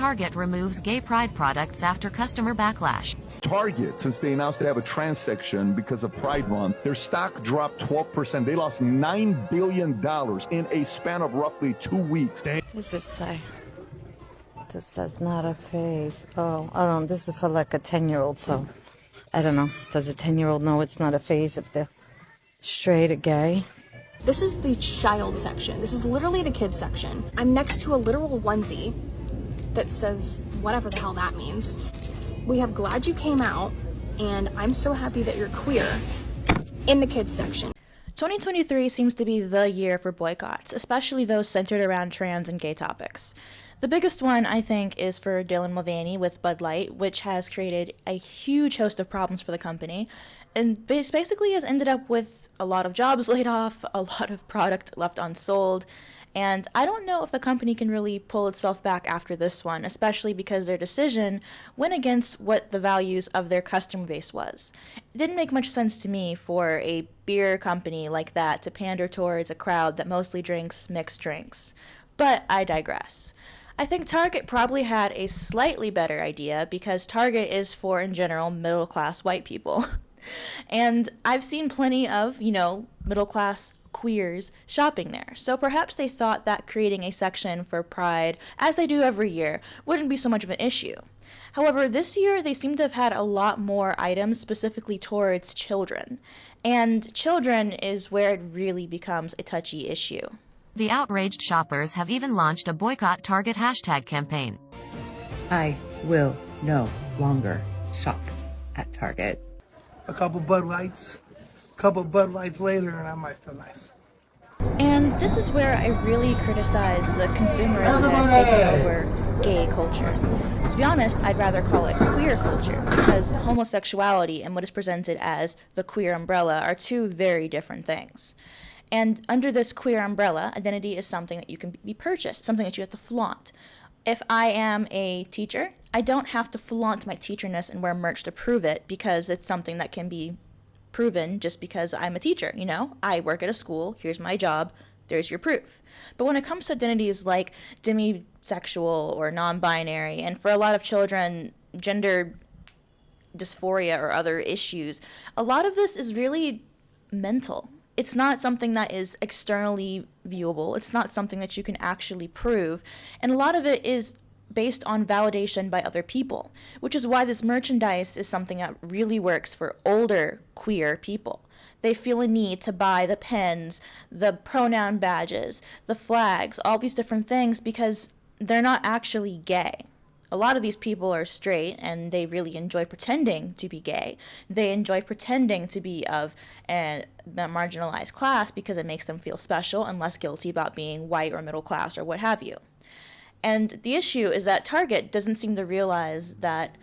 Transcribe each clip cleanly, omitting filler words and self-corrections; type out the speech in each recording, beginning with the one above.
Target removes gay pride products after customer backlash. Target, since they announced they have a trans section because of Pride Month, their stock dropped 12%. They lost $9 billion in a span of roughly 2 weeks. What does this say? This says not a phase. Oh, I don't know. This is for like a 10-year-old, so I don't know. Does a 10-year-old know it's not a phase if they're straight or gay? This is the child section. This is literally the kids section. I'm next to a literal onesie that says whatever the hell that means. We have glad you came out, and I'm so happy that you're queer in the kids section. 2023 seems to be the year for boycotts, especially those centered around trans and gay topics. The biggest one, I think, is for Dylan Mulvaney with Bud Light, which has created a huge host of problems for the company, and basically has ended up with a lot of jobs laid off, a lot of product left unsold, and I don't know if the company can really pull itself back after this one, especially because their decision went against what the values of their customer base was. It didn't make much sense to me for a beer company like that to pander towards a crowd that mostly drinks mixed drinks. But I digress. I think Target probably had a slightly better idea because Target is for, in general, middle-class white people. And I've seen plenty of, middle-class queers shopping there. So perhaps they thought that creating a section for Pride, as they do every year, wouldn't be so much of an issue. However, this year they seem to have had a lot more items specifically towards children. And children is where it really becomes a touchy issue. The outraged shoppers have even launched a Boycott Target hashtag campaign. I will no longer shop at Target. A couple Bud Lights later, and I might feel nice. And this is where I really criticize the consumerism that has taken over gay culture. To be honest, I'd rather call it queer culture, because homosexuality and what is presented as the queer umbrella are two very different things. And under this queer umbrella, identity is something that you can be purchased, something that you have to flaunt. If I am a teacher, I don't have to flaunt my teacherness and wear merch to prove it because it's something that can be proven just because I'm a teacher, I work at a school, here's my job, there's your proof. But when it comes to identities like demisexual or non-binary, and for a lot of children, gender dysphoria or other issues, a lot of this is really mental. It's not something that is externally viewable. It's not something that you can actually prove. And a lot of it is based on validation by other people, which is why this merchandise is something that really works for older queer people. They feel a need to buy the pens, the pronoun badges, the flags, all these different things because they're not actually gay. A lot of these people are straight and they really enjoy pretending to be gay. They enjoy pretending to be of a marginalized class because it makes them feel special and less guilty about being white or middle class or what have you. And the issue is that Target doesn't seem to realize that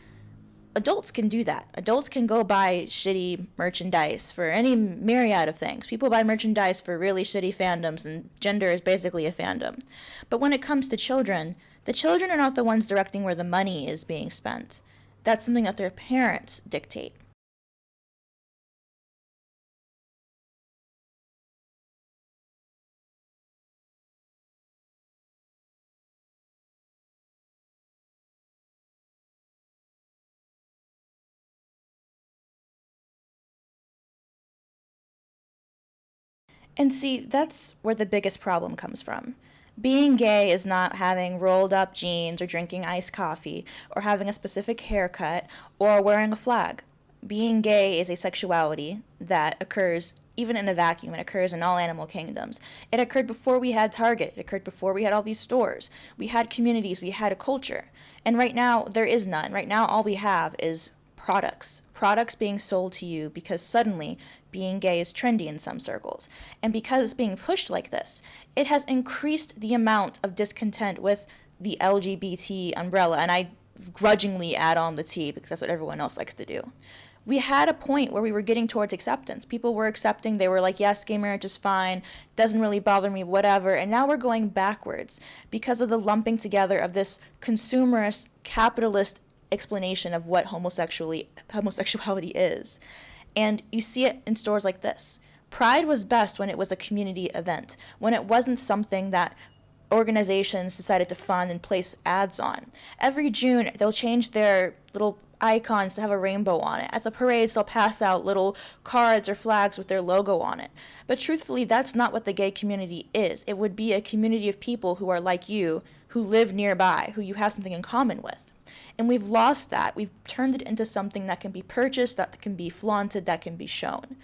adults can do that. Adults can go buy shitty merchandise for any myriad of things. People buy merchandise for really shitty fandoms, and gender is basically a fandom. But when it comes to children, the children are not the ones directing where the money is being spent. That's something that their parents dictate. And see, that's where the biggest problem comes from. Being gay is not having rolled up jeans or drinking iced coffee or having a specific haircut or wearing a flag. Being gay is a sexuality that occurs even in a vacuum. It occurs in all animal kingdoms. It occurred before we had Target. It occurred before we had all these stores. We had communities. We had a culture. And right now, there is none. Right now, all we have is products. Products being sold to you because suddenly being gay is trendy in some circles. And because it's being pushed like this, it has increased the amount of discontent with the LGBT umbrella. And I grudgingly add on the T because that's what everyone else likes to do. We had a point where we were getting towards acceptance. People were accepting. They were like, yes, gay marriage is fine. Doesn't really bother me, whatever. And now we're going backwards because of the lumping together of this consumerist, capitalist explanation of what homosexuality is. And you see it in stores like this. Pride was best when it was a community event, when it wasn't something that organizations decided to fund and place ads on. Every June, they'll change their little icons to have a rainbow on it. At the parades, they'll pass out little cards or flags with their logo on it. But truthfully, that's not what the gay community is. It would be a community of people who are like you, who live nearby, who you have something in common with. And we've lost that. We've turned it into something that can be purchased, that can be flaunted, that can be shown.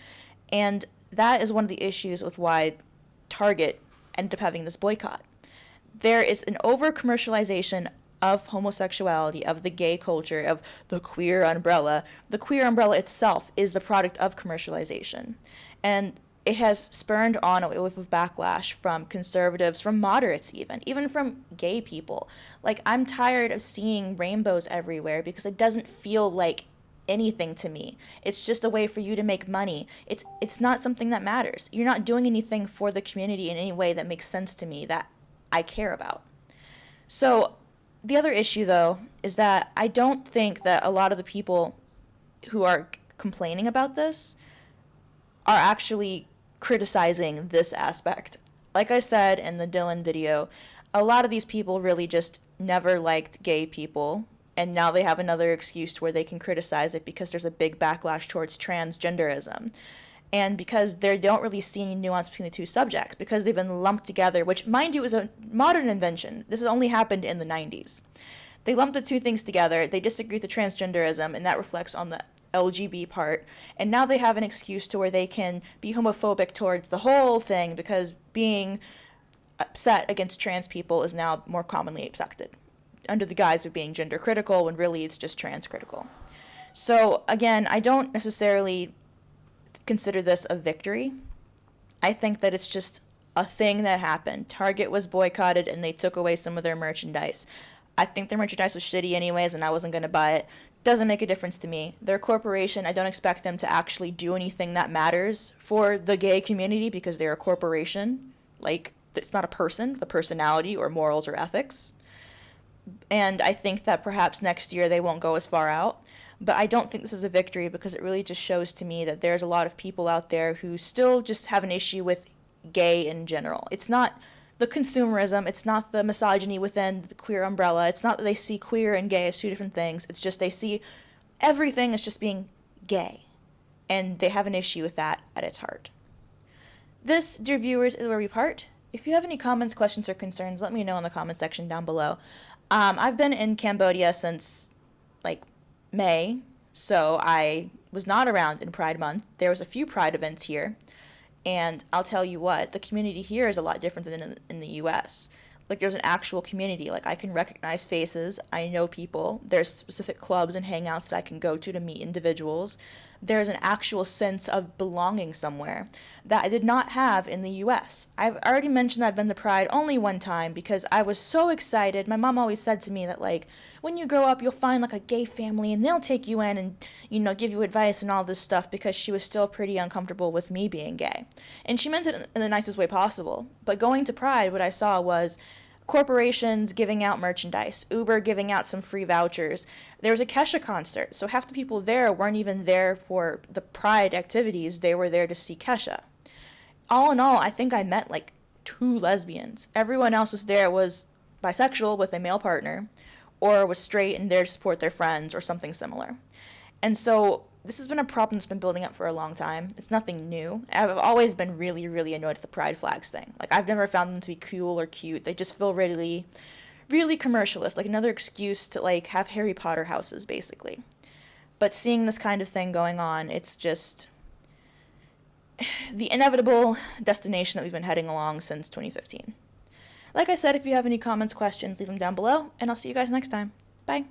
And that is one of the issues with why Target ended up having this boycott. There is an over-commercialization of homosexuality, of the gay culture, of the queer umbrella. The queer umbrella itself is the product of commercialization. And it has spurned on a wave of backlash from conservatives, from moderates even from gay people. Like, I'm tired of seeing rainbows everywhere because it doesn't feel like anything to me. It's just a way for you to make money. It's not something that matters. You're not doing anything for the community in any way that makes sense to me, that I care about. So the other issue, though, is that I don't think that a lot of the people who are complaining about this are actually criticizing this aspect. Like I said in the Dylan video, a lot of these people really just never liked gay people, and now they have another excuse to where they can criticize it because there's a big backlash towards transgenderism. And because they don't really see any nuance between the two subjects, because they've been lumped together, which, mind you, is a modern invention. This has only happened in the 90s. They lumped the two things together, they disagree with the transgenderism, and that reflects on the LGB part, and now they have an excuse to where they can be homophobic towards the whole thing because being upset against trans people is now more commonly accepted under the guise of being gender critical when really it's just trans critical. So again, I don't necessarily consider this a victory. I think that it's just a thing that happened. Target was boycotted and they took away some of their merchandise. I think their merchandise was shitty anyways and I wasn't going to buy it. Doesn't make a difference to me. They're a corporation. I don't expect them to actually do anything that matters for the gay community because they're a corporation. Like, it's not a person, the personality or morals or ethics. And I think that perhaps next year they won't go as far out. But I don't think this is a victory because it really just shows to me that there's a lot of people out there who still just have an issue with gay in general. It's not the consumerism, it's not the misogyny within the queer umbrella, it's not that they see queer and gay as two different things, it's just they see everything as just being gay. And they have an issue with that at its heart. This, dear viewers, is where we part. If you have any comments, questions, or concerns, let me know in the comment section down below. I've been in Cambodia since, like, May, so I was not around in Pride Month. There was a few Pride events here, and I'll tell you what, the community here is a lot different than in the U.S. Like, there's an actual community. Like, I can recognize faces. I know people. There's specific clubs and hangouts that I can go to meet individuals. There's an actual sense of belonging somewhere that I did not have in the U.S. I've already mentioned that I've been to Pride only one time because I was so excited. My mom always said to me that, like, when you grow up, you'll find, like, a gay family, and they'll take you in and, you know, give you advice and all this stuff because she was still pretty uncomfortable with me being gay. And she meant it in the nicest way possible. But going to Pride, what I saw was corporations giving out merchandise, Uber giving out some free vouchers. There was a Kesha concert, so half the people there weren't even there for the Pride activities, they were there to see Kesha. All in all, I think I met like 2 lesbians. Everyone else was there was bisexual with a male partner, or was straight and there to support their friends, or something similar. And so this has been a problem that's been building up for a long time. It's nothing new. I've always been really, really annoyed at the pride flags thing. Like, I've never found them to be cool or cute. They just feel really, really commercialist, like another excuse to, like, have Harry Potter houses, basically. But seeing this kind of thing going on, it's just the inevitable destination that we've been heading along since 2015. Like I said, if you have any comments, questions, leave them down below, and I'll see you guys next time. Bye.